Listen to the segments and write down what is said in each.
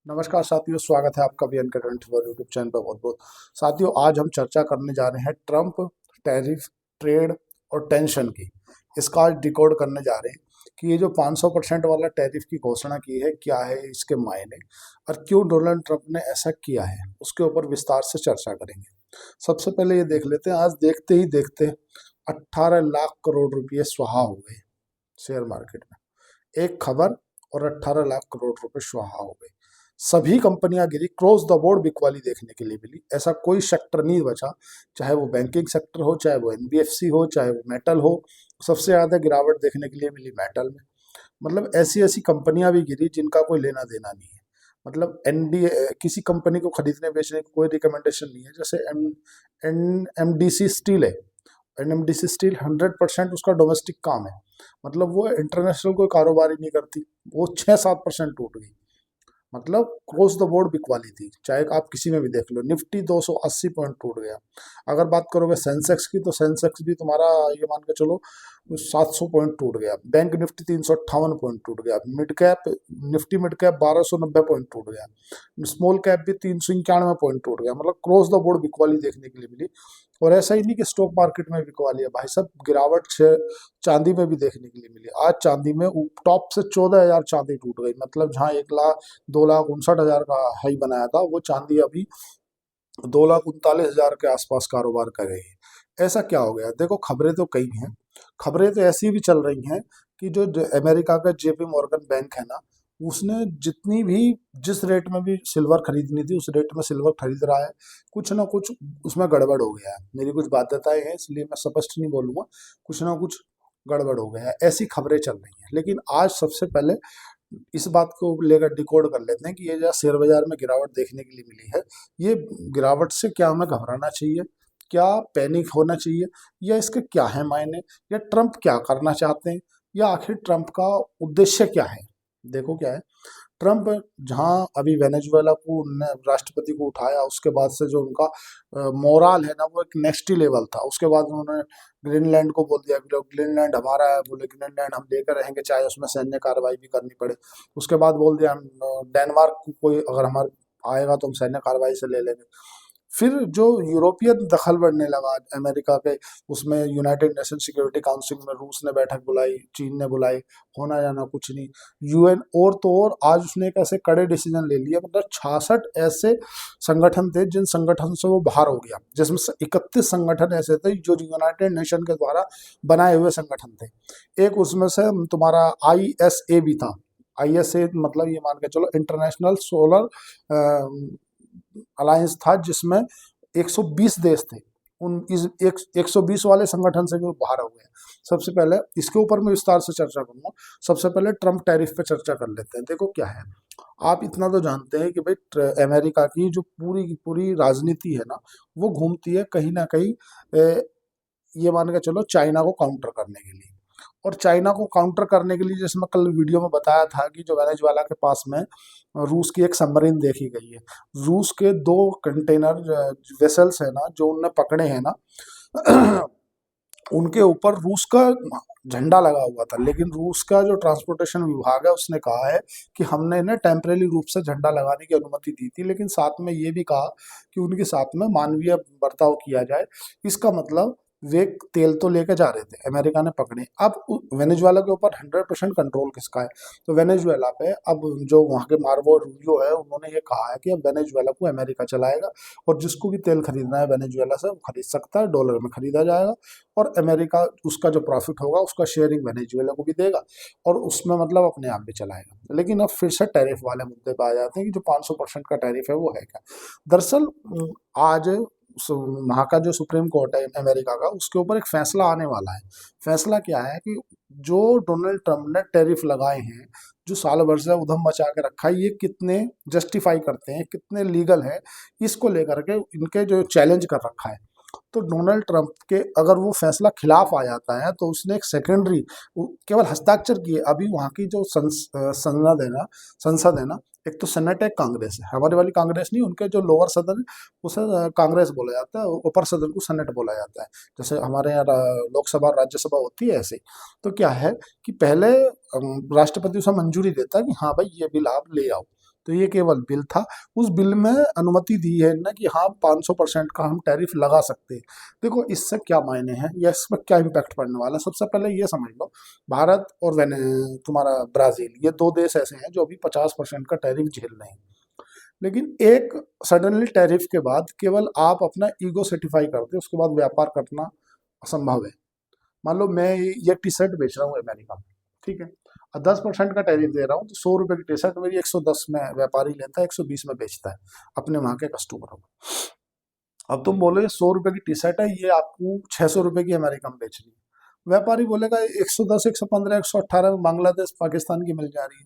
नमस्कार साथियों, स्वागत है आपका वीएन के 24 यूट्यूब चैनल पर। बहुत बहुत साथियों, आज हम चर्चा करने जा रहे हैं ट्रम्प, टैरिफ, ट्रेड और टेंशन की। इसका आज डिकोड करने जा रहे हैं कि ये जो 500% वाला टैरिफ की घोषणा की है, क्या है इसके मायने और क्यों डोनाल्ड ट्रंप ने ऐसा किया है, उसके ऊपर विस्तार से चर्चा करेंगे। सबसे पहले ये देख लेते हैं, आज देखते ही देखते 18 लाख करोड़ रुपये स्वाहा हो गए शेयर मार्केट में। एक खबर और 18 लाख करोड़ रुपए स्वाहा हो गए। सभी कंपनियां गिरी, क्रॉस द बोर्ड बिकवाली देखने के लिए मिली। ऐसा कोई सेक्टर नहीं बचा, चाहे वो बैंकिंग सेक्टर हो, चाहे वो एनबीएफसी हो, चाहे वो मेटल हो। सबसे ज्यादा गिरावट देखने के लिए मिली मेटल में। मतलब ऐसी ऐसी कंपनियां भी गिरी जिनका कोई लेना देना नहीं है। मतलब एनडी किसी कंपनी को खरीदने बेचने की कोई रिकमेंडेशन नहीं है। जैसे एम एन एमडीसी स्टील है। एनएमडीसी स्टील 100% उसका डोमेस्टिक काम है। मतलब वो इंटरनेशनल कोई कारोबार ही नहीं करती। वो 6-7% टूट गई। मतलब क्रॉस द बोर्ड बिकवाली थी, चाहे आप किसी में भी देख लो। निफ्टी 280 पॉइंट टूट गया। अगर बात करोगे सेंसेक्स की, तो सेंसेक्स भी तुम्हारा ये मान के चलो 700 पॉइंट टूट गया। बैंक निफ्टी 358 पॉइंट टूट गया। Mid cap Nifty mid cap 1290 point टूट गया। स्मॉल कैप भी 391 पॉइंट टूट गया। मतलब क्रॉस द बोर्ड बिकवाली देखने के लिए मिली। और ऐसा ही नहीं कि स्टॉक मार्केट में बिकवाली है भाई साहब, गिरावट चांदी में भी देखने के लिए मिली। आज चांदी में टॉप से 14,000 चांदी टूट गई। मतलब जहाँ 1,02,59,000 का हाई बनाया था, वो चांदी अभी 2,39,000 के आसपास कारोबार कर रही है। ऐसा क्या हो गया? देखो, खबरें तो कई हैं। खबरें तो ऐसी भी चल रही हैं कि जो अमेरिका का जेपी मॉर्गन बैंक है ना, उसने जितनी भी जिस रेट में भी सिल्वर खरीदनी थी, उस रेट में सिल्वर खरीद रहा है। कुछ ना कुछ उसमें गड़बड़ हो गया है। मेरी कुछ बाध्यताएं हैं, इसलिए मैं स्पष्ट नहीं बोलूंगा। कुछ ना कुछ गड़बड़ हो गया है, ऐसी खबरें चल रही हैं। लेकिन आज सबसे पहले इस बात को लेकर डिकोड कर लेते हैं कि ये जो शेयर बाजार में गिरावट देखने के लिए मिली है, ये गिरावट से क्या हमें घबराना चाहिए, क्या पैनिक होना चाहिए, या इसके क्या है मायने, या ट्रंप क्या करना चाहते हैं, या आखिर ट्रंप का उद्देश्य क्या है। देखो क्या है, ट्रंप जहां अभी वेनेजुएला को उनने राष्ट्रपति को उठाया, उसके बाद से जो उनका मोराल है ना, वो एक नेक्स्ट ही लेवल था। उसके बाद उन्होंने ग्रीनलैंड को बोल दिया कि ग्रीनलैंड हमारा है। बोले ग्रीनलैंड हम लेकर रहेंगे, चाहे उसमें सैन्य कार्रवाई भी करनी पड़े। उसके बाद बोल दिया हम डेनमार्क को कोई अगर हमारे आएगा तो हम सैन्य कार्रवाई से ले लेंगे। फिर जो यूरोपियन दखल बढ़ने लगा अमेरिका के उसमें, यूनाइटेड नेशन सिक्योरिटी काउंसिल में रूस ने बैठक बुलाई, चीन ने बुलाई, होना जाना कुछ नहीं। यूएन और तो और आज उसने एक ऐसे कड़े डिसीजन ले लिए। मतलब 66 ऐसे संगठन थे जिन संगठन से वो बाहर हो गया, जिसमें से 31 संगठन ऐसे थे जो यूनाइटेड नेशन के द्वारा बनाए हुए संगठन थे। एक उसमें से तुम्हारा आईएसए भी था। आईएसए मतलब ये मान के चलो इंटरनेशनल सोलर अलायंस था, जिसमें 120 देश थे। उन इस 120 वाले संगठन से भी वो बाहर हो गए। सबसे पहले इसके ऊपर मैं विस्तार से चर्चा करूंगा। सबसे पहले ट्रम्प टैरिफ पे चर्चा कर लेते हैं। देखो क्या है, आप इतना तो जानते हैं कि भाई अमेरिका की जो पूरी की पूरी राजनीति है ना, वो घूमती है कहीं ना कहीं ये मान के चलो चाइना को काउंटर करने के लिए। और चाइना को काउंटर करने के लिए, जैसे मैं कल वीडियो में बताया था कि जो वेनेजुएला के पास में रूस की एक सबमरीन देखी गई है। रूस के 2 कंटेनर वेसल्स है ना, जो उनने पकड़े हैं ना, उनके ऊपर रूस का झंडा लगा हुआ था। लेकिन रूस का जो ट्रांसपोर्टेशन विभाग है, उसने कहा है कि हमने इन्हें टेम्परेरी रूप से झंडा लगाने की अनुमति दी थी, लेकिन साथ में ये भी कहा कि उनके साथ में मानवीय बर्ताव किया जाए। इसका मतलब वे तेल तो लेके जा रहे थे, अमेरिका ने पकड़े। अब वेनेजुएला के ऊपर 100% कंट्रोल किसका है? तो वेनेजुएला पे अब जो वहाँ के मार्को रूबियो है, उन्होंने ये कहा है कि अब वेनेजुएला को अमेरिका चलाएगा, और जिसको भी तेल खरीदना है वेनेजुएला से वो खरीद सकता है, डॉलर में खरीदा जाएगा। और अमेरिका उसका जो प्रॉफिट होगा उसका शेयरिंग वेनेजुएला को भी देगा, और उसमें मतलब अपने आप भी चलाएगा। लेकिन अब फिर से टैरिफ वाले मुद्दे पे आ जाते हैं कि जो 500% का टैरिफ है वो है क्या। दरअसल आज वहाँ का जो सुप्रीम कोर्ट है अमेरिका का, उसके ऊपर एक फैसला आने वाला है। फैसला क्या है कि जो डोनाल्ड ट्रम्प ने टैरिफ लगाए हैं, जो साल भर से उधम मचा के रखा है, ये कितने जस्टिफाई करते हैं, कितने लीगल है, इसको लेकर के इनके जो चैलेंज कर रखा है। तो डोनाल्ड ट्रंप के अगर वो फैसला खिलाफ आ जाता है, तो उसने एक सेकेंडरी केवल हस्ताक्षर किए। अभी वहाँ की जो संसद है ना, एक तो सेनेट है, कांग्रेस है। हमारी वाली कांग्रेस नहीं, उनके जो लोअर सदन है उसे कांग्रेस बोला जाता है, ऊपर सदन को सेनेट बोला जाता है। जैसे हमारे यहाँ लोकसभा और राज्यसभा होती है, ऐसे ही। तो क्या है कि पहले राष्ट्रपति उसे मंजूरी देता है कि हाँ भाई ये बिल आप ले आओ। तो ये केवल बिल था। उस बिल में अनुमति दी है ना कि हाँ 500% का हम टैरिफ लगा सकते हैं। देखो इससे क्या मायने हैं या इस पर क्या इम्पैक्ट पड़ने वाला है, सबसे पहले ये समझ लो। भारत और तुम्हारा ब्राजील, ये दो देश ऐसे हैं जो अभी 50% का टैरिफ झेल रहे हैं। लेकिन एक सडनली टैरिफ के बाद केवल आप अपना ईगो सेटिफाई करते, उसके बाद व्यापार करना असंभव है। मान लो मैं ये टी शर्ट बेच रहा हूँ अमेरिका में, ठीक है, और 10% का टैरिफ दे रहा हूँ, तो 100 रुपए की टी शर्ट मेरी 110 में व्यापारी लेता है, 120 में बेचता है अपने वहां के कस्टमरों को। अब तुम बोलोगे 100 रुपए की टी शर्ट है, ये आपको 600 रुपए की अमेरिका में बेचनी है। व्यापारी बोलेगा 110, 115, 118 में बांग्लादेश पाकिस्तान की मिल जा रही है।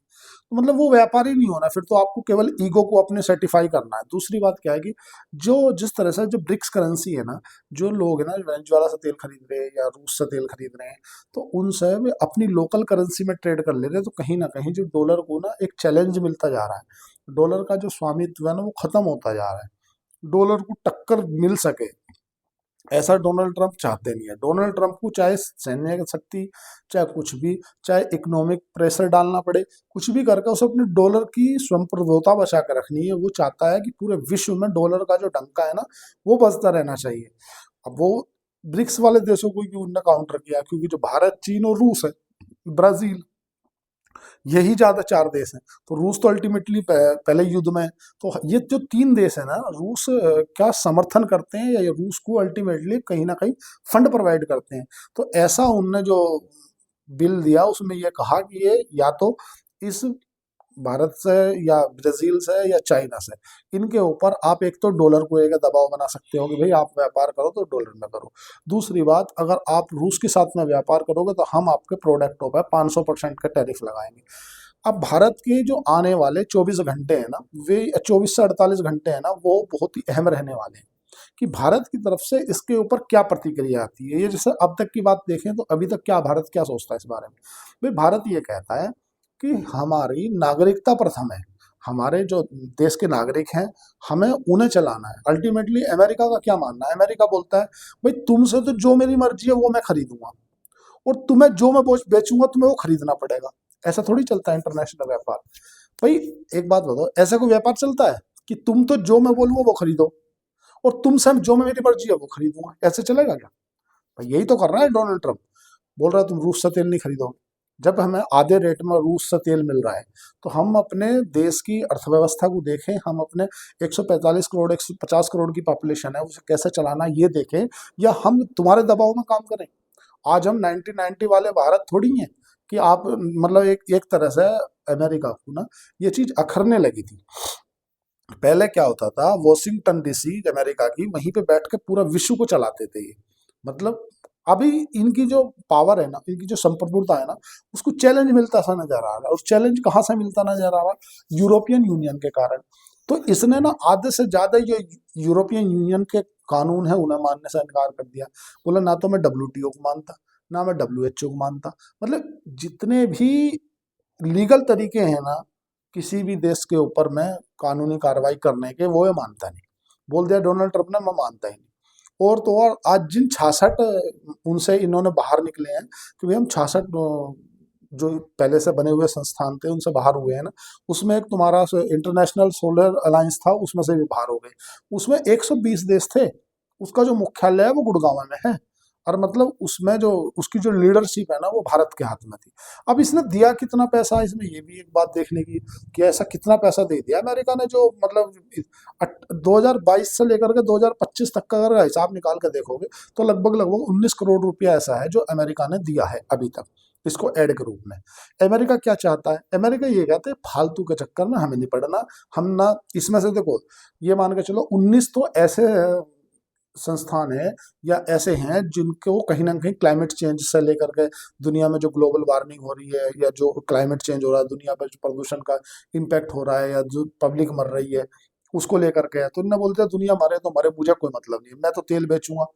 तो मतलब वो व्यापारी नहीं होना, फिर तो आपको केवल ईगो को अपने सर्टिफाई करना है। दूसरी बात क्या है कि जो जिस तरह से जो ब्रिक्स करेंसी है ना, जो लोग है ना वेनेजुएला से तेल खरीद रहे हैं या रूस से तेल खरीद रहे हैं, तो उनसे वे अपनी लोकल करेंसी में ट्रेड कर ले रहे हैं। तो कहीं ना कहीं जो डॉलर को ना एक चैलेंज मिलता जा रहा है, डॉलर का जो स्वामित्व है ना वो खत्म होता जा रहा है। डॉलर को टक्कर मिल सके ऐसा डोनाल्ड ट्रंप चाहते नहीं है। डोनाल्ड ट्रंप को चाहे सैन्य शक्ति, चाहे कुछ भी, चाहे इकोनॉमिक प्रेशर डालना पड़े, कुछ भी करके उसे अपने डॉलर की संप्रभुता बचा कर रखनी है। वो चाहता है कि पूरे विश्व में डॉलर का जो डंका है ना वो बजता रहना चाहिए। अब वो ब्रिक्स वाले देशों को भी उनने काउंटर किया, क्योंकि जो भारत, चीन और रूस है, ब्राजील, यही ज्यादा चार देश हैं। तो रूस तो अल्टीमेटली पहले युद्ध में, तो ये जो तीन देश है ना, रूस क्या समर्थन करते हैं या रूस को अल्टीमेटली कहीं ना कहीं फंड प्रोवाइड करते हैं। तो ऐसा उनने जो बिल दिया उसमें ये कहा कि ये या तो इस भारत से या ब्राजील से या चाइना से, इनके ऊपर आप एक तो डॉलर को एक दबाव बना सकते हो कि भाई आप व्यापार करो तो डॉलर में करो। दूसरी बात, अगर आप रूस के साथ में व्यापार करोगे तो हम आपके प्रोडक्टों पर 500% का टैरिफ लगाएंगे। अब भारत के जो आने वाले 24 घंटे हैं ना, वे 24 से 48 घंटे हैं ना, वो बहुत ही अहम रहने वाले हैं कि भारत की तरफ से इसके ऊपर क्या प्रतिक्रिया आती है। ये जैसे अब तक की बात देखें तो अभी तक क्या भारत क्या सोचता है इस बारे में। भाई भारत ये कहता है कि हमारी नागरिकता प्रथम है, हमारे जो देश के नागरिक हैं हमें उन्हें चलाना है। अल्टीमेटली अमेरिका का क्या मानना है, अमेरिका बोलता है भाई तुमसे तो जो मेरी मर्जी है वो मैं खरीदूंगा, और तुम्हें जो मैं बेचूंगा तुम्हें वो खरीदना पड़ेगा। ऐसा थोड़ी चलता है इंटरनेशनल व्यापार। भाई एक बात बताओ, ऐसा कोई व्यापार चलता है कि तुम तो जो मैं बोलूंगा वो खरीदो और तुमसे जो मैं मेरी मर्जी है वो खरीदूंगा? ऐसे चलेगा क्या? भाई यही तो कर रहा है डोनाल्ड ट्रंप। बोल रहा है तुम रूस से तेल नहीं खरीदोगे। जब हमें आधे रेट में रूस से तेल मिल रहा है, तो हम अपने देश की अर्थव्यवस्था को देखें, हम अपने 145 करोड़ 150 करोड़ की पॉपुलेशन है उसे कैसे चलाना ये देखें, या हम तुम्हारे दबाव में काम करें। आज हम 1990 वाले भारत थोड़ी हैं कि आप मतलब एक एक तरह से अमेरिका को ना ये चीज अखरने लगी थी। पहले क्या होता था, वॉशिंगटन डीसी अमेरिका की, वहीं पे बैठ के पूरा विश्व को चलाते थे ये। मतलब अभी इनकी जो पावर है ना, इनकी जो संप्रभुता है ना, उसको चैलेंज मिलता सा नजर आ रहा है। उस चैलेंज कहाँ से मिलता नजर आ रहा है? यूरोपियन यूनियन के कारण। तो इसने ना आधे से ज्यादा जो यूरोपियन यूनियन के कानून है उन्हें मानने से इनकार कर दिया। बोला ना तो मैं डब्ल्यूटीओ को मानता, ना मैं डब्ल्यूएचओ को मानता। मतलब जितने भी लीगल तरीके हैं ना किसी भी देश के ऊपर में कानूनी कार्रवाई करने के, वो ये मानता नहीं। बोल दिया डोनाल्ड ट्रंप ने, मैं मानता ही नहीं। और तो और आज जिन 66 उनसे इन्होंने बाहर निकले हैं कि भाई हम 66 जो पहले से बने हुए संस्थान थे उनसे बाहर हुए हैं ना, उसमें एक तुम्हारा इंटरनेशनल सोलर अलायंस था, उसमें से भी बाहर हो गए। उसमें 120 देश थे, उसका जो मुख्यालय है वो गुड़गांव में है। और मतलब उसमें जो उसकी जो लीडरशिप है ना वो भारत के हाथ में थी। अब इसने दिया कितना पैसा, इसमें ये भी एक बात देखने की कि ऐसा कितना पैसा दे दिया अमेरिका ने, जो मतलब 2022 से लेकर के 2025 तक का अगर हिसाब निकाल कर देखोगे तो लगभग लगभग 19 करोड़ रुपया ऐसा है जो अमेरिका ने दिया है अभी तक इसको एड के रूप में। अमेरिका क्या चाहता है? अमेरिका ये कहते हैं फालतू के चक्कर में हमें नहीं पड़ना। हम ना इसमें से देखो, ये मान के चलो 19 तो ऐसे संस्थान है या ऐसे हैं जिनको कहीं ना कहीं क्लाइमेट चेंज से लेकर के, दुनिया में जो ग्लोबल वार्मिंग हो रही है या जो क्लाइमेट चेंज हो रहा है, दुनिया पर जो प्रदूषण का इम्पैक्ट हो रहा है या जो पब्लिक मर रही है उसको लेकर के है। तो इन्हें बोलते हैं दुनिया मरे तो मरे, मुझे कोई मतलब नहीं है, मैं तो तेल बेचूंगा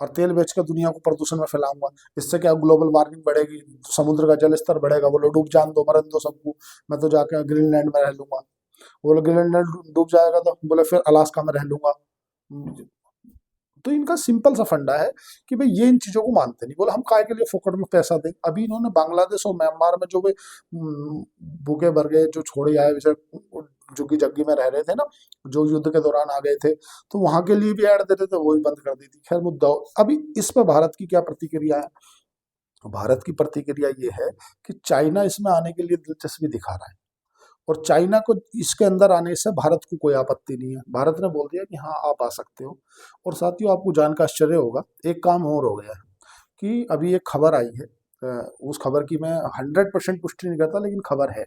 और तेल बेच कर दुनिया को प्रदूषण में फैलाऊंगा। इससे क्या ग्लोबल वार्मिंग बढ़ेगी, समुद्र का जल स्तर बढ़ेगा। बोलो डूब जान दो, मरन दो सबको, मैं तो जाकर ग्रीनलैंड में रह लूंगा। बोले ग्रीनलैंड डूब जाएगा तो बोले फिर अलास्का में रह लूंगा। तो इनका सिंपल सा फंडा है कि भाई ये इन चीजों को मानते नहीं। बोले हम काय के लिए फोकट में पैसा दें। अभी इन्होंने बांग्लादेश और म्यांमार में जो वे भूखे भरगे जो छोड़े आए, जैसे झुग्गी झग्गी में रह रहे थे ना, जो युद्ध के दौरान आ गए थे, तो वहां के लिए भी ऐड देते थे, वो भी बंद कर दी थी। खैर मुद्दा अभी इस पर भारत की क्या प्रतिक्रिया है? भारत की प्रतिक्रिया ये है कि चाइना इसमें आने के लिए दिलचस्पी दिखा रहा है, और चाइना को इसके अंदर आने से भारत को कोई आपत्ति नहीं है। भारत ने बोल दिया कि हाँ आप आ सकते हो। और साथियों, आपको जान का आश्चर्य होगा, एक काम और हो गया है कि अभी एक खबर आई है, उस खबर की मैं 100% पुष्टि नहीं करता, लेकिन खबर है।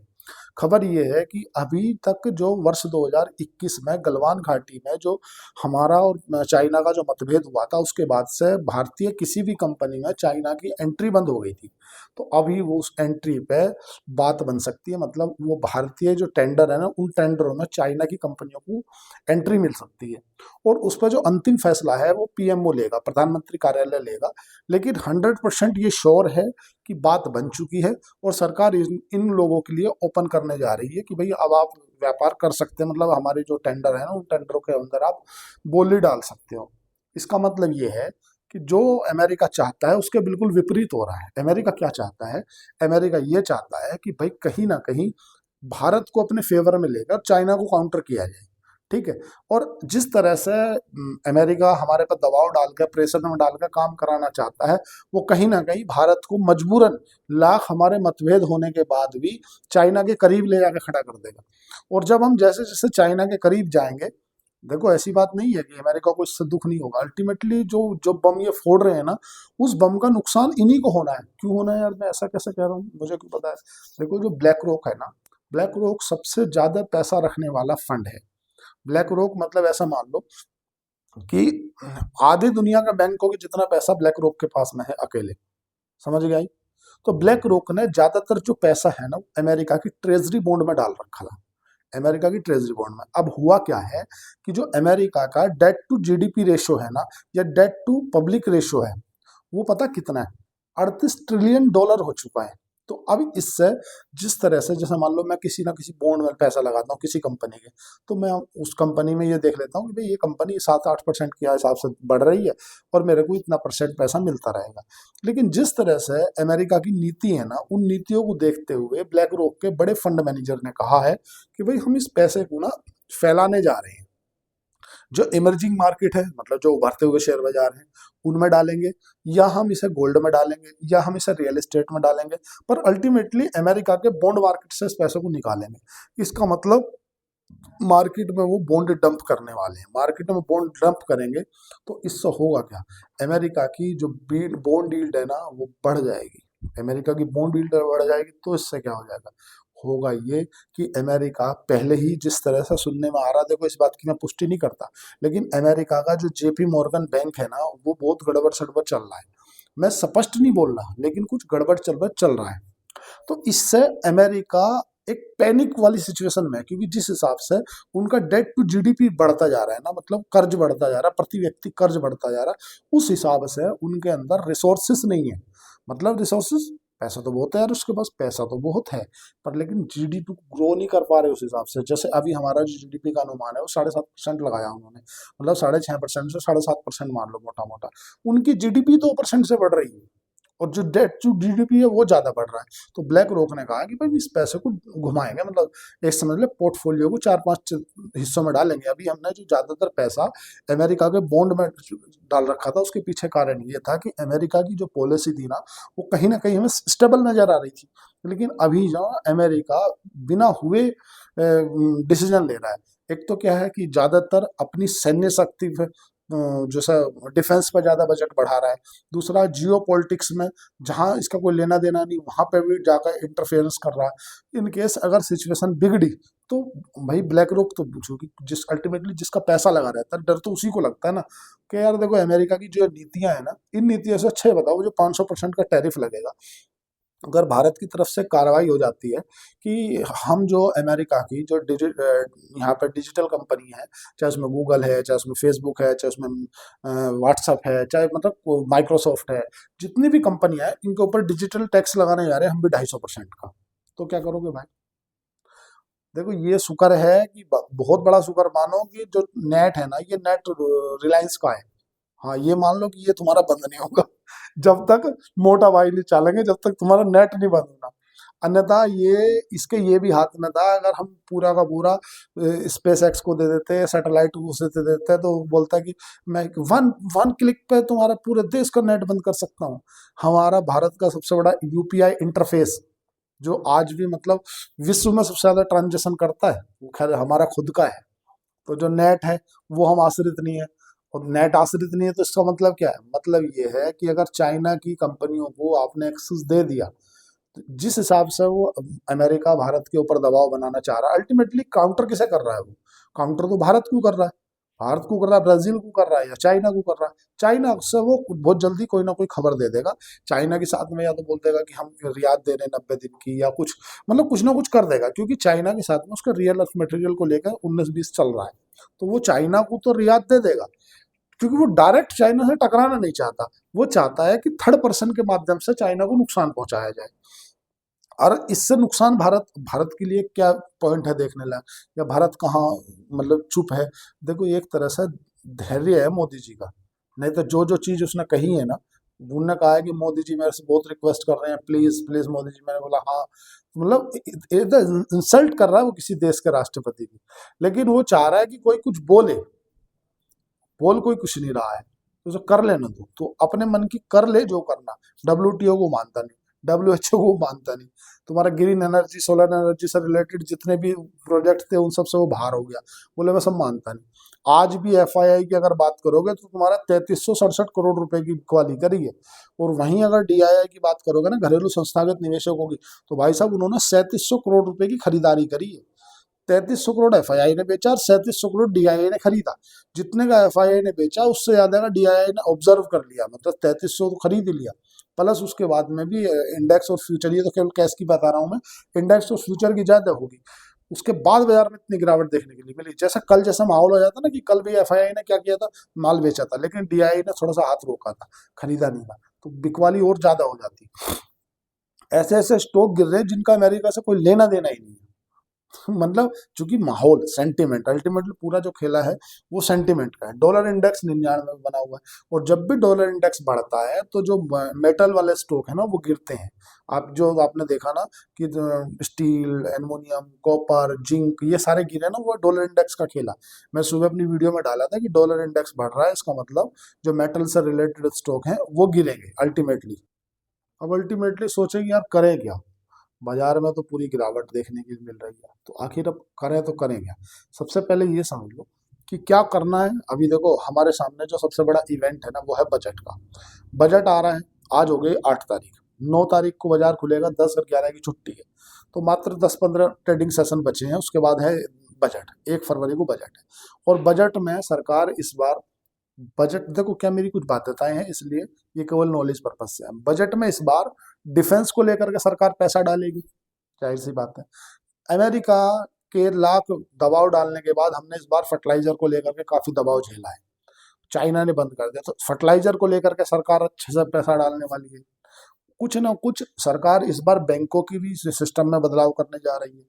खबर ये है कि अभी तक जो वर्ष 2021 में गलवान घाटी में जो हमारा और चाइना का जो मतभेद हुआ था, उसके बाद से भारतीय किसी भी कंपनी में चाइना की एंट्री बंद हो गई थी। तो अभी वो उस एंट्री पे बात बन सकती है, मतलब वो भारतीय जो टेंडर है ना, उन टेंडरों में चाइना की कंपनियों को एंट्री मिल सकती है। और उस पर जो अंतिम फैसला है वो पीएमओ लेगा, प्रधानमंत्री कार्यालय लेगा। लेकिन 100% ये श्योर है कि बात बन चुकी है, और सरकार इन लोगों के लिए ओपन करने जा रही है कि भाई अब आप व्यापार कर सकते हैं, मतलब हमारे जो टेंडर है ना, उन टेंडरों के अंदर आप बोली डाल सकते हो। इसका मतलब ये है कि जो अमेरिका चाहता है उसके बिल्कुल विपरीत हो रहा है। अमेरिका क्या चाहता है? अमेरिका ये चाहता है कि भाई कहीं ना कहीं भारत को अपने फेवर में लेकर चाइना को काउंटर किया जाए, ठीक है। और जिस तरह से अमेरिका हमारे पर दबाव डालकर, प्रेशर में डालकर काम कराना चाहता है, वो कहीं ना कहीं भारत को मजबूरन लाख हमारे मतभेद होने के बाद भी चाइना के करीब ले जाकर खड़ा कर देगा। और जब हम जैसे जैसे चाइना के करीब जाएंगे, देखो ऐसी बात नहीं है कि अमेरिका को इससे दुख नहीं होगा। अल्टीमेटली जो जो बम ये फोड़ रहे हैं ना, उस बम का नुकसान इन्हीं को होना है। क्यों होना है यार, मैं ऐसा कैसे कह रहा हूँ, मुझे क्यों पता है? देखो जो ब्लैक रॉक है ना, ब्लैक रॉक सबसे ज्यादा पैसा रखने वाला फंड है। ब्लैक रॉक मतलब ऐसा मान लो कि आधी दुनिया का बैंकों के जितना पैसा ब्लैक रॉक के पास में है अकेले, समझ गए? तो ब्लैक रॉक ने ज्यादातर जो पैसा है ना, अमेरिका की ट्रेजरी बॉन्ड में डाल रखा था। अमेरिका की ट्रेजरी बॉन्ड में अब हुआ क्या है कि जो अमेरिका का डेट टू जीडीपी रेशो है ना, या डेट टू पब्लिक रेशो है, वो पता कितना है? 38 ट्रिलियन डॉलर हो चुका है। तो अब इससे जिस तरह से, जैसे मान लो मैं किसी ना किसी बॉन्ड में पैसा लगाता हूँ किसी कंपनी के, तो मैं उस कंपनी में ये देख लेता हूँ कि भाई ये कंपनी 7-8% के हिसाब से बढ़ रही है, और मेरे को इतना परसेंट पैसा मिलता रहेगा। लेकिन जिस तरह से अमेरिका की नीति है ना, उन नीतियों को देखते हुए ब्लैक रॉक के बड़े फंड मैनेजर ने कहा है कि भाई हम इस पैसे को ना फैलाने जा रहे हैं। जो इमर्जिंग मार्केट है, मतलब जो उभरते हुए शेयर बाजार हैं, उनमें डालेंगे, या हम इसे गोल्ड में डालेंगे, या हम इसे रियल एस्टेट में डालेंगे, पर अल्टीमेटली अमेरिका के बॉन्ड मार्केट से इस पैसे को निकालेंगे। इसका मतलब मार्केट में वो बॉन्ड डंप करने वाले हैं। मार्केट में बॉन्ड डंप करेंगे तो इससे होगा क्या? अमेरिका की जो बॉन्ड यील्ड है ना, वो बढ़ जाएगी। अमेरिका की बॉन्ड यील्ड बढ़ जाएगी तो इससे क्या हो जाएगा? होगा ये कि अमेरिका पहले ही जिस तरह से सुनने में आ रहा, देखो इस बात की मैं पुष्टि नहीं करता, लेकिन अमेरिका का जो जेपी मॉर्गन बैंक है ना, वो बहुत गड़बड़ सड़बड़ चल रहा है। मैं स्पष्ट नहीं बोल रहा, लेकिन कुछ गड़बड़ चलबड़ चल रहा है। तो इससे अमेरिका एक पैनिक वाली सिचुएशन में है, क्योंकि जिस हिसाब से उनका डेट टू जीडीपी बढ़ता जा रहा है ना, मतलब कर्ज बढ़ता जा रहा है, प्रति व्यक्ति कर्ज बढ़ता जा रहा है, उस हिसाब से उनके अंदर रिसोर्सेस नहीं है। मतलब रिसोर्सेस, पैसा तो बहुत है यार, उसके पास पैसा तो बहुत है, पर लेकिन जीडीपी को ग्रो नहीं कर पा रहे उस हिसाब से। जैसे अभी हमारा जो जीडीपी का अनुमान है वो 7.5% लगाया उन्होंने, मतलब 6.5% से 7.5% मान लो मोटा मोटा। उनकी जीडीपी 2% से बढ़ रही है, और जो डेट टू जीडीपी है वो ज्यादा बढ़ रहा है। तो ब्लैक रॉक ने कहा कि भाई इस पैसे को घुमाएंगे, मतलब एक समझ ले पोर्टफोलियो को 4-5 हिस्सों में डालेंगे। अभी हमने जो ज्यादातर पैसा अमेरिका के बॉन्ड में डाल रखा था, उसके पीछे कारण ये था कि अमेरिका की जो पॉलिसी थी ना, वो कहीं ना कहीं हमें स्टेबल नजर आ रही थी। लेकिन अभी जो अमेरिका बिना हुए डिसीजन ले रहा है। एक तो क्या है कि ज्यादातर अपनी सैन्य शक्ति पे जो सा डिफेंस पर ज्यादा बजट बढ़ा रहा है। दूसरा जियो पॉलिटिक्स में, जहां इसका कोई लेना देना नहीं, वहां पे भी जाकर इंटरफेरेंस कर रहा है। इन केस अगर सिचुएशन बिगड़ी तो भाई ब्लैक रॉक तो पूछो कि जिस अल्टीमेटली जिसका पैसा लगा रहता है, डर तो उसी को लगता है ना कि यार देखो अमेरिका की जो नीतियां है ना, इन नीतियों से अच्छे बताओ जो 500% का टैरिफ लगेगा, अगर भारत की तरफ से कार्रवाई हो जाती है कि हम जो अमेरिका की जो यहाँ पर डिजिटल कंपनी है, चाहे उसमें गूगल है, चाहे उसमें फेसबुक है, चाहे उसमें व्हाट्सअप है, चाहे मतलब माइक्रोसॉफ्ट है, जितनी भी कंपनियां हैं इनके ऊपर डिजिटल टैक्स लगाने जा रहे हैं हम भी 250% का। तो क्या करोगे भाई? देखो ये शुक्र है कि बहुत बड़ा शुक्र मानो कि जो नेट है ना, ये नेट रिलायंस का है। हाँ ये मान लो कि ये तुम्हारा बंद नहीं होगा जब तक मोटा भाई नहीं चालेंगे, जब तक तुम्हारा नेट नहीं बंद होना। अन्यथा ये इसके ये भी हाथ में था, अगर हम पूरा का पूरा स्पेस एक्स को दे देते, सैटेलाइट को उसे दे देते, तो वो बोलता कि मैं वन वन क्लिक पे तुम्हारा पूरे देश का नेट बंद कर सकता हूँ। हमारा भारत का सबसे बड़ा यूपीआई इंटरफेस, जो आज भी मतलब विश्व में सबसे ज्यादा ट्रांजेक्शन करता है, वो खैर हमारा खुद का है। तो जो नेट है वो हम आश्रित नहीं है, और नेट आश्रित नहीं है तो इसका मतलब क्या है? मतलब ये है कि अगर चाइना की कंपनियों को आपने एक्सेस दे दिया, तो जिस हिसाब से वो अमेरिका भारत के ऊपर दबाव बनाना चाह रहा है, अल्टीमेटली काउंटर किसे कर रहा है? वो काउंटर तो भारत को कर रहा है। भारत को कर रहा है, ब्राजील को कर रहा है, या चाइना को कर रहा है। चाइना से वो बहुत जल्दी कोई ना कोई खबर दे देगा, चाइना के साथ में या तो बोल देगा कि हम रियायत दे रहे हैं 90 दिन की, या कुछ मतलब कुछ ना कुछ कर देगा, क्योंकि चाइना के साथ में उसका रियल अर्थ मटेरियल को लेकर 19-20 चल रहा है। तो वो चाइना को तो रियायत दे देगा, क्योंकि वो डायरेक्ट चाइना से टकराना नहीं चाहता। वो चाहता है कि थर्ड पर्सन के माध्यम से चाइना को नुकसान पहुंचाया जाए। और इससे नुकसान भारत भारत के लिए क्या पॉइंट है देखने लायक, या भारत कहाँ मतलब चुप है? देखो, एक तरह से धैर्य है मोदी जी का। नहीं तो जो जो चीज उसने कही है ना, उन्होंने कहा है कि मोदी जी मेरे से बहुत रिक्वेस्ट कर रहे हैं, प्लीज प्लीज मोदी जी। मैंने बोला हाँ, मतलब इंसल्ट कर रहा है वो किसी देश के राष्ट्रपति की। लेकिन वो चाह रहा है कि कोई कुछ बोले, बोल कोई कुछ नहीं रहा है, तो उसे कर लेना दो, तो अपने मन की कर ले जो करना। डब्ल्यूटीओ को मानता नहीं, डब्ल्यूएचओ को मानता नहीं, तुम्हारा ग्रीन एनर्जी सोलर एनर्जी से रिलेटेड जितने भी प्रोजेक्ट थे उन सब से वो बाहर हो गया, बोले मैं सब मानता नहीं। आज भी एफआईआई की अगर बात करोगे तो तुम्हारा 3367 करोड़ रुपए की बिकवाली करी है। और वहीं अगर डीआईआई की बात करोगे ना, घरेलू संस्थागत निवेशकों की, तो भाई साहब उन्होंने 3700 करोड़ रुपए की खरीदारी करी है। 3300 करोड़ एफआईआई ने बेचा और 3700 करोड़ डीआईआई ने खरीदा। जितने का एफआईआई ने बेचा उससे ज्यादा का डीआईआई ने ऑब्जर्व कर लिया, मतलब 3300 तो खरीद ही लिया। प्लस उसके बाद में भी इंडेक्स और फ्यूचर, ये तो केवल कैश की बता रहा हूं मैं, इंडेक्स और फ्यूचर की ज्यादा होगी। उसके बाद बाजार में इतनी गिरावट देखने के लिए मिली। जैसा कल जैसा माहौल हो जाता ना, कि कल भी एफआईआई ने क्या किया था, माल बेचा था, लेकिन डीआईआई ने थोड़ा सा हाथ रोका था, खरीदा नहीं था, तो बिकवाली और ज्यादा हो जाती। ऐसे ऐसे स्टॉक गिर रहे हैं जिनका अमेरिका से कोई लेना देना ही नहीं है। मतलब चूंकि माहौल सेंटिमेंट, अल्टीमेटली पूरा जो खेला है वो सेंटिमेंट का है। डॉलर इंडेक्स 99 में बना हुआ है, और जब भी डॉलर इंडेक्स बढ़ता है तो जो मेटल वाले स्टॉक है ना वो गिरते हैं। आप जो आपने देखा ना कि स्टील, एल्युमिनियम, कॉपर, जिंक, ये सारे गिरे ना, वो डॉलर इंडेक्स का खेला। मैं सुबह अपनी वीडियो में डाला था कि डॉलर इंडेक्स बढ़ रहा है, इसका मतलब जो मेटल से रिलेटेड स्टॉक है वो गिरेंगे अल्टीमेटली। अब अल्टीमेटली सोचेंगे यार करें क्या, बाजार में तो पूरी गिरावट देखने की मिल रही है, तो आखिर अब करें तो करें क्या? सबसे पहले ये समझ लो कि क्या करना है। अभी देखो हमारे सामने जो सबसे बड़ा इवेंट है ना वो है बजट का। बजट आ रहा है, आज हो गई 8 तारीख, 9 तारीख को बाजार खुलेगा, 10 और 11 की छुट्टी है। तो मात्र 10-15 ट्रेडिंग सेशन बचे हैं, उसके बाद है बजट, 1 फरवरी को बजट है। और बजट में सरकार इस बार, बजट देखो क्या मेरी कुछ बाध्यताएं हैं, इसलिए ये केवल नॉलेज पर्पज से है। बजट में इस बार डिफेंस को लेकर के सरकार पैसा डालेगी, जाहिर सी बात है। अमेरिका के लाख दबाव डालने के बाद हमने इस बार फर्टिलाइजर को लेकर के काफी दबाव झेला है, चाइना ने बंद कर दिया, तो फर्टिलाइजर को लेकर के सरकार अच्छे से पैसा डालने वाली है। कुछ ना कुछ सरकार इस बार बैंकों की भी सिस्टम में बदलाव करने जा रही है।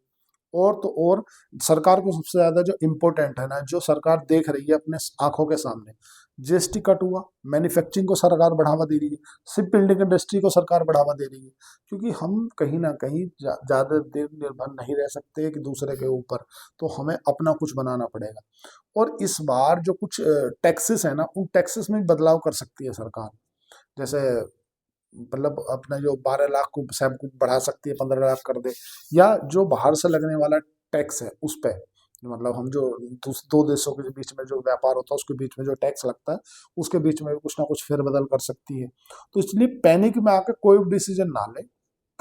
और तो और सरकार को सबसे ज्यादा जो इम्पोर्टेंट है ना, जो सरकार देख रही है अपने आंखों के सामने, जीएसटी कट हुआ, मैन्युफैक्चरिंग को सरकार बढ़ावा दे रही है, शिप बिल्डिंग इंडस्ट्री को सरकार बढ़ावा दे रही है। क्योंकि हम कहीं ना कहीं ज्यादा देर निर्भर नहीं रह सकते कि दूसरे के ऊपर, तो हमें अपना कुछ बनाना पड़ेगा। और इस बार जो कुछ टैक्सेस है ना, उन टैक्सेस में भी बदलाव कर सकती है सरकार। जैसे मतलब अपने जो 12 लाख को सब कुछ बढ़ा सकती है, 15 लाख कर दे, या जो बाहर से लगने वाला टैक्स है उस पे, मतलब हम जो दो देशों के बीच में जो व्यापार होता है उसके बीच में जो टैक्स लगता है, उसके बीच में भी कुछ ना कुछ फेरबदल कर सकती है। तो इसलिए पैनिक में आकर कोई भी डिसीजन ना ले,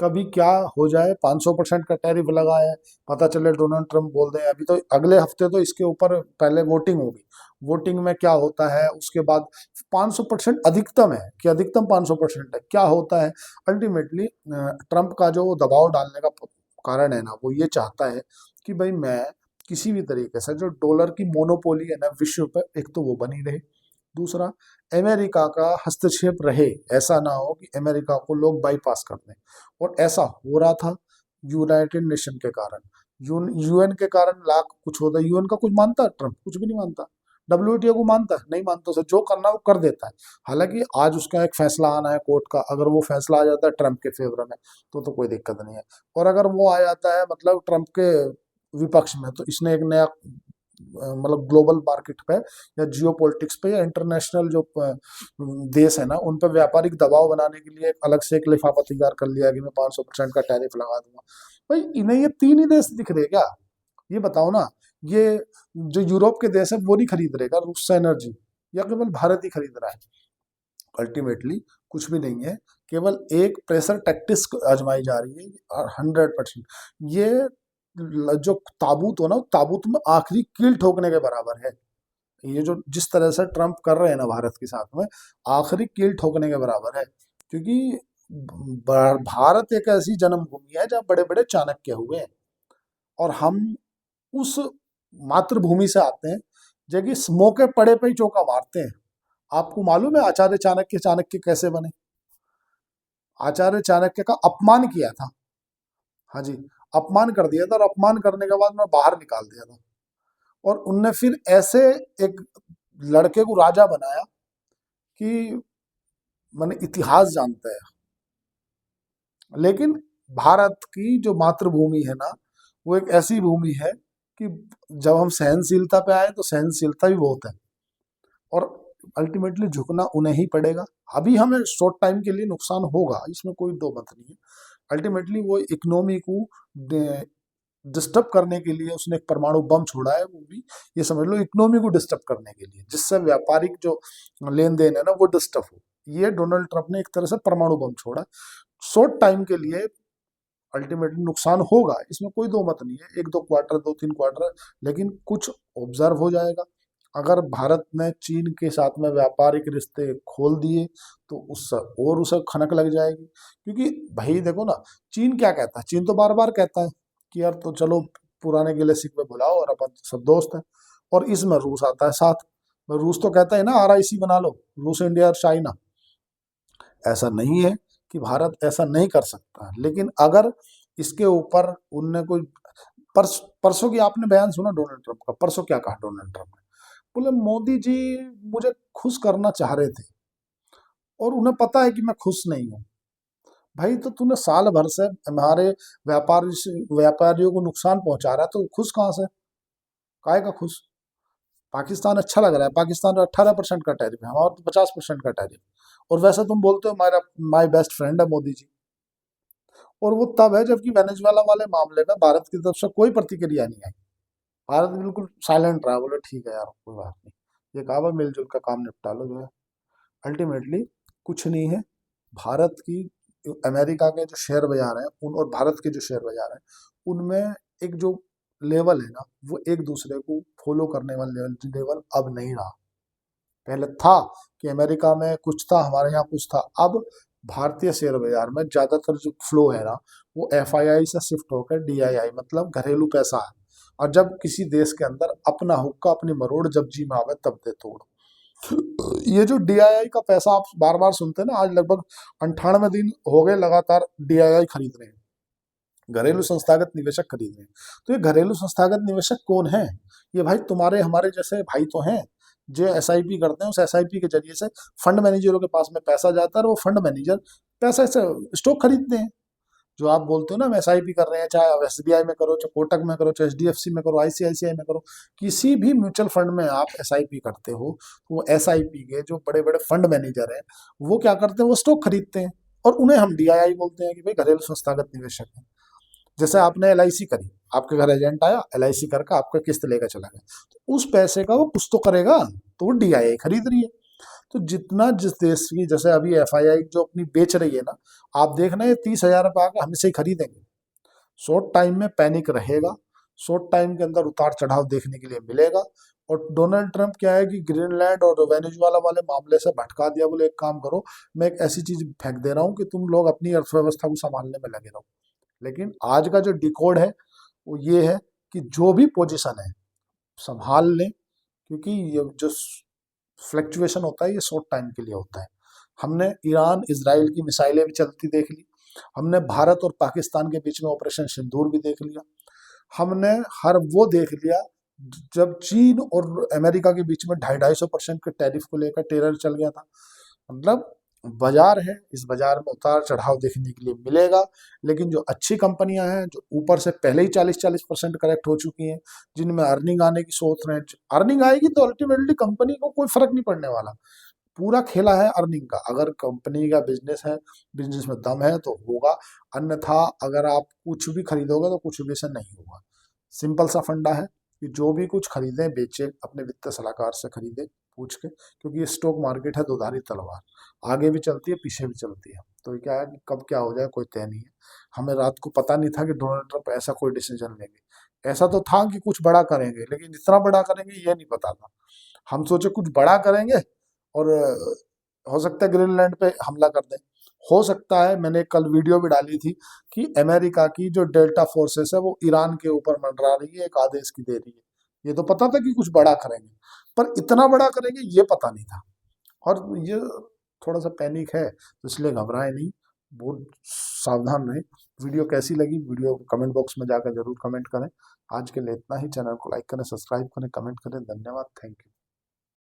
कभी क्या हो जाए। 500% का टैरिफ लगा है, पता चले डोनाल्ड ट्रंप बोल दें, अभी तो अगले हफ्ते तो इसके ऊपर पहले वोटिंग होगी, वोटिंग में क्या होता है उसके बाद 500% अधिकतम है कि अधिकतम 500% है, क्या होता है अल्टीमेटली। ट्रंप का जो दबाव डालने का कारण है ना, वो ये चाहता है कि भाई मैं किसी भी तरीके से जो डॉलर की मोनोपोली है ना विश्व पर, एक तो वो बनी रहे, दूसरा अमेरिका का हस्तक्षेप रहे, ऐसा ना हो कि अमेरिका को लोग बाईपास कर दें। और ऐसा हो रहा था यूनाइटेड नेशन के कारण, यूएन के कारण लाख कुछ होता है। यूएन का कुछ मानता है ट्रंप? कुछ भी नहीं मानता। WTO को मानता है? नहीं मानता। उसे जो करना है वो कर देता है। हालांकि आज उसका एक फैसला आना है कोर्ट का, अगर वो फैसला आ जाता है ट्रम्प के फेवर में तो कोई दिक्कत नहीं है। और अगर वो आ जाता है मतलब ट्रम्प के विपक्ष में, तो इसने एक नया मतलब ग्लोबल मार्केट पे या जियो पॉलिटिक्स पे या इंटरनेशनल जो देश है ना, उन पर व्यापारिक दबाव बनाने के लिए एक अलग से एक लिफाफा तैयार कर लिया कि मैं 500% का टैरिफ लगा दूंगा। भाई इन्हें ये तीन ही देश दिख रहे क्या? ये बताओ ना। ये जो यूरोप के देश है वो नहीं खरीद रहेगा रूस से एनर्जी, या केवल भारत ही खरीद रहा है? अल्टीमेटली कुछ भी नहीं है, केवल एक प्रेशर टैक्टिक्स आजमाई जा रही है। और 100% ये जो ताबूत हो ना, ताबूत में आखिरी कील ठोकने के बराबर है। ये जो जिस तरह से ट्रम्प कर रहे हैं ना भारत के साथ में, आखिरी कील ठोकने के बराबर है। क्योंकि भारत एक ऐसी जन्मभूमि है जहाँ बड़े बड़े चाणक्य हुए हैं, और हम उस मातृभूमि से आते हैं जो कि मौके पड़े पे ही चौका मारते हैं। आपको मालूम है आचार्य चाणक्य चाणक्य कैसे बने? आचार्य चाणक्य का अपमान किया था। हाँ जी, अपमान कर दिया था, और अपमान करने के बाद मैं बाहर निकाल दिया था। और उनने फिर ऐसे एक लड़के को राजा बनाया कि मैंने इतिहास जानता है। लेकिन भारत की जो मातृभूमि है ना, वो एक ऐसी भूमि है कि जब हम सहनशीलता पे आए तो सहनशीलता भी बहुत है, और अल्टीमेटली झुकना उन्हें ही पड़ेगा। अभी हमें शॉर्ट टाइम के लिए नुकसान होगा, इसमें कोई दो मत नहीं है। अल्टीमेटली वो इकोनॉमी को डिस्टर्ब करने के लिए उसने एक परमाणु बम छोड़ा है, वो भी ये समझ लो इकोनॉमी को डिस्टर्ब करने के लिए, जिससे व्यापारिक जो लेन देन है ना वो डिस्टर्ब हो। ये डोनाल्ड ट्रंप ने एक तरह से परमाणु बम छोड़ा शॉर्ट टाइम के लिए। अल्टीमेटली नुकसान होगा, इसमें कोई दो मत नहीं है, एक दो क्वार्टर, दो तीन क्वार्टर, लेकिन कुछ ऑब्जर्व हो जाएगा। अगर भारत ने चीन के साथ में व्यापारिक रिश्ते खोल दिए तो उससे और उसे खनक लग जाएगी। क्योंकि भाई देखो ना, चीन क्या कहता है? चीन तो बार बार कहता है कि यार तो चलो पुराने गिले शिकवे भुलाओ और अपन सब दोस्त हैं। और इसमें रूस आता है साथ में। रूस तो कहता है ना RIC बना लो, रूस इंडिया और चाइना। ऐसा नहीं है कि भारत ऐसा नहीं कर सकता, लेकिन अगर इसके ऊपर उनने कोई परसों की आपने बयान सुना डोनाल्ड ट्रंप का? परसों क्या कहा डोनाल्ड ट्रंप ने? बोले मोदी जी मुझे खुश करना चाह रहे थे, और उन्हें पता है कि मैं खुश नहीं हूँ। भाई तो तूने साल भर से हमारे व्यापारियों को नुकसान पहुंचा रहा है, तो खुश कहाँ से? काय का खुश? पाकिस्तान अच्छा लग रहा है, पाकिस्तान में 18% का टैरिफ है, हमारा तो 50% का टैरिफ। और वैसे तुम बोलते हो हमारा माई बेस्ट फ्रेंड है मोदी जी। और वो तब है जबकि वेनेजुएला वाले मामले में भारत की तरफ से कोई प्रतिक्रिया नहीं आई। भारत बिल्कुल साइलेंट रहा, बोले ठीक है यार कोई बात नहीं, ये कहा भाई मिलजुल का काम निपटा लो जो है। अल्टीमेटली कुछ नहीं है। भारत की अमेरिका के जो शेयर बाजार हैं उन और भारत के जो शेयर बाजार हैं उनमें एक जो लेवल है ना, वो एक दूसरे को फॉलो करने वाला लेवल अब नहीं रहा। पहले था कि अमेरिका में कुछ था, हमारे यहाँ कुछ था। अब भारतीय शेयर बाजार में ज्यादातर जो फ्लो है ना, वो FII से शिफ्ट होकर DII, मतलब घरेलू पैसा है। और जब किसी देश के अंदर अपना हुक्का अपनी मरोड़ जब जी में आवे तब दे तोड़। ये जो DII का पैसा आप बार बार सुनते हैं ना, आज लगभग 98 दिन हो गए लगातार DII खरीद रहे हैं, घरेलू संस्थागत निवेशक खरीद रहे हैं। तो ये घरेलू संस्थागत निवेशक कौन है? ये भाई तुम्हारे हमारे जैसे भाई तो हैं, जो SIP करते हैं। उस SIP के जरिए से फंड मैनेजरों के पास में पैसा जाता है, और वो फंड मैनेजर पैसा से स्टॉक खरीदते हैं। जो आप बोलते हो ना हम SIP कर रहे हैं, चाहे आप SBI में करो, चाहे कोटक में करो, चाहे HDFC में करो, ICICI में करो, किसी भी म्यूचुअल फंड में आप SIP करते हो, तो वो SIP के जो बड़े बड़े फंड मैनेजर हैं वो क्या करते हैं? वो स्टॉक खरीदते हैं, और उन्हें हम DII बोलते हैं कि भाई घरेलू संस्थागत निवेशक है। जैसे आपने LIC करी, आपके घर एजेंट आया, LIC करके आपका किस्त लेकर चला गया, तो उस पैसे का वो कुछ तो करेगा, तो वो DII खरीद रही है। तो जितना जिस देश की, जैसे अभी FII जो अपनी बेच रही है ना, आप देखना ये 30,000 रुपये आके हमसे ही खरीदेंगे। शॉर्ट टाइम में पैनिक रहेगा, शॉर्ट टाइम के अंदर उतार चढ़ाव देखने के लिए मिलेगा। और डोनाल्ड ट्रंप क्या है कि ग्रीनलैंड और वेनेजुएला वाले मामले से भटका दिया, बोले एक काम करो, मैं एक ऐसी चीज फेंक दे रहा हूँ कि तुम लोग अपनी अर्थव्यवस्था को संभालने में लगे रहो। लेकिन आज का जो डिकोड है वो ये है कि जो भी पोजीशन है संभाल लें, क्योंकि ये जो फ्लक्चुएशन होता है ये शॉर्ट टाइम के लिए होता है। हमने ईरान इसराइल की मिसाइलें भी चलती देख ली, हमने भारत और पाकिस्तान के बीच में ऑपरेशन सिंदूर भी देख लिया, हमने हर वो देख लिया जब चीन और अमेरिका के बीच में 250-250% के टैरिफ को लेकर टेरर चल गया था। मतलब बाजार है, इस बाजार में उतार चढ़ाव देखने के लिए मिलेगा, लेकिन जो अच्छी कंपनियां हैं जो ऊपर से पहले ही 40-40% करेक्ट हो चुकी हैं, जिनमें अर्निंग आने की सोच रहे हैं, अर्निंग आएगी तो अल्टीमेटली कंपनी को कोई फर्क नहीं पड़ने वाला। पूरा खेला है अर्निंग का। अगर कंपनी का बिजनेस है, बिजनेस में दम है तो होगा, अन्यथा अगर आप कुछ भी खरीदोगे तो कुछ भी से नहीं होगा। सिंपल सा फंडा है कि जो भी कुछ खरीदें बेचें अपने वित्तीय सलाहकार से खरीदें पूछ के, क्योंकि ये स्टॉक मार्केट है दोधारी तलवार, आगे भी चलती है पीछे भी चलती है। तो ये क्या है कि कब क्या हो जाए कोई तय नहीं है। हमें रात को पता नहीं था कि डोनाल्ड ट्रंप ऐसा कोई डिसीजन लेंगे। ऐसा तो था कि कुछ बड़ा करेंगे, लेकिन इतना बड़ा करेंगे ये नहीं पता था। हम सोचे कुछ बड़ा करेंगे और हो सकता है ग्रीनलैंड पे हमला कर दें। हो सकता है, मैंने कल वीडियो भी डाली थी कि अमेरिका की जो डेल्टा फोर्सेस है वो ईरान के ऊपर मंडरा रही है, एक आदेश की दे रही है। ये तो पता था कि कुछ बड़ा करेंगे, पर इतना बड़ा करेंगे ये पता नहीं था। और ये थोड़ा सा पैनिक है, तो इसलिए घबराए नहीं, बहुत सावधान रहें। वीडियो कैसी लगी, वीडियो कमेंट बॉक्स में जाकर जरूर कमेंट करें। आज के लिए इतना ही। चैनल को लाइक करें, सब्सक्राइब करें, कमेंट करें। धन्यवाद, थैंक यू।